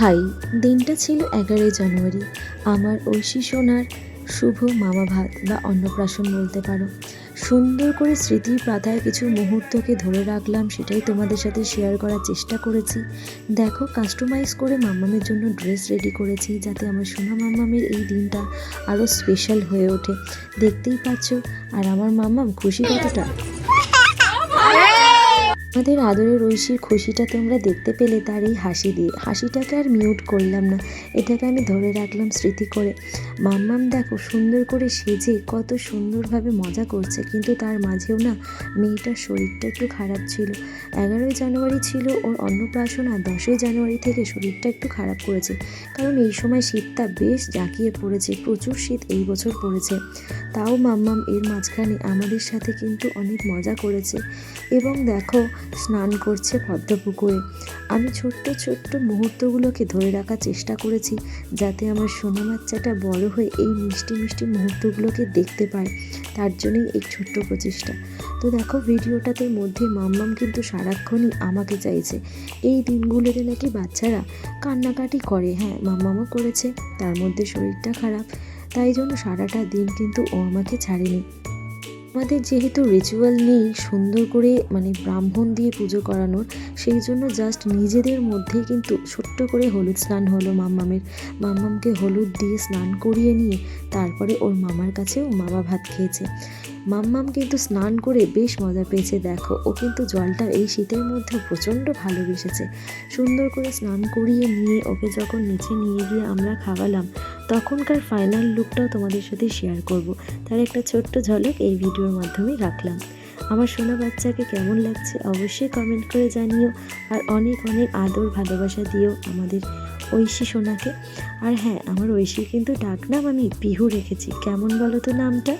High, দিনটা ছিল 11 জানুয়ারি। আমার ঐশী সোনার শুভ মামা ভাত বা অন্নপ্রাশন বলতে পারো। সুন্দর করে স্মৃতির পাতায় কিছু মুহূর্তকে ধরে রাখলাম, সেটাই তোমাদের সাথে শেয়ার করার চেষ্টা করেছি। দেখো, কাস্টমাইজ করে মাম্মামের জন্য ড্রেস রেডি করেছি, যাতে আমার সোনা মাম্মামের এই দিনটা আরও স্পেশাল হয়ে ওঠে। দেখতেই পাচ্ছ, আর আমার মাম্মাম খুশি কতটা। আমাদের আদরের ঐশীর খুশিটা তোমরা দেখতে পেলে তার এই হাসি দিয়ে। হাসিটাকে আর মিউট করলাম না, এটাকে আমি ধরে রাখলাম স্মৃতি করে। মাম্মাম দেখো সুন্দর করে সেজে কত সুন্দরভাবে মজা করছে, কিন্তু তার মাঝেও না মেয়েটার শরীরটা একটু খারাপ ছিল। 11 জানুয়ারি ছিল ওর অন্নপ্রাশন, আর 10 জানুয়ারি থেকে শরীরটা একটু খারাপ করেছে, কারণ এই সময় শীতটা বেশ জাঁকিয়ে পড়েছে, প্রচুর শীত এই বছর পড়েছে। তাও মাম্মাম এর মাঝখানে আমাদের সাথে কিন্তু অনেক মজা করেছে। এবং দেখো, স্নান করছে পদ্মপুকুরে। আমি ছোট্ট ছোট্ট মুহূর্তগুলোকে ধরে রাখার চেষ্টা করেছি, যাতে আমার সোনা বাচ্চাটা বড় হয়ে এই মিষ্টি মিষ্টি মুহূর্তগুলোকে দেখতে পায়। তার জন্যই এই ছোট্ট প্রচেষ্টা। তো দেখো, ভিডিওটাতে মধ্যে মাম্মাম কিন্তু সারাক্ষণই আমাকে চাইছে। এই দিনগুলোতে নাকি বাচ্চারা কান্নাকাটি করে, হ্যাঁ মাম্মামও করেছে, তার মধ্যে শরীরটা খারাপ, তাই জন্য সারাটা দিন কিন্তু ও আমাকে ছাড়েনি। আমাদের যেহেতু রিচুয়াল নেই সুন্দর করে ব্রাহ্মণ দিয়ে পুজো করানোর, সেই জন্য জাস্ট নিজেদের মধ্যেই কিন্তু ছোট্ট করে হলুদ স্নান হলো মাম্মামের। মাম্মামকে হলুদ দিয়ে স্নান করিয়ে নিয়ে তারপরে ওর মামার কাছেও মামা ভাত খেয়েছে। মাম্মাম কিন্তু স্নান করে বেশ মজা পেয়েছে। দেখো, ও কিন্তু জলটা এই শীতের মধ্যে প্রচণ্ড ভালোবেসেছে। সুন্দর করে স্নান করিয়ে নিয়ে ওকে যখন নিচে নিয়ে গিয়ে আমরা খাওয়ালাম, তখনকার ফাইনাল লুকটাও তোমাদের সাথে শেয়ার করব। তার একটা ছোট্ট ঝলক এই ভিডিওর মাধ্যমে রাখলাম। আমার সোনা বাচ্চাকে কেমন লাগছে অবশ্যই কমেন্ট করে জানিও, আর অনেক অনেক আদর ভালোবাসা দিও আমাদের ঐশী সোনাকে। আর হ্যাঁ, আমার ঐশীর কিন্তু ডাকনাম আমি পিহু রেখেছি। কেমন বলো তো নামটা?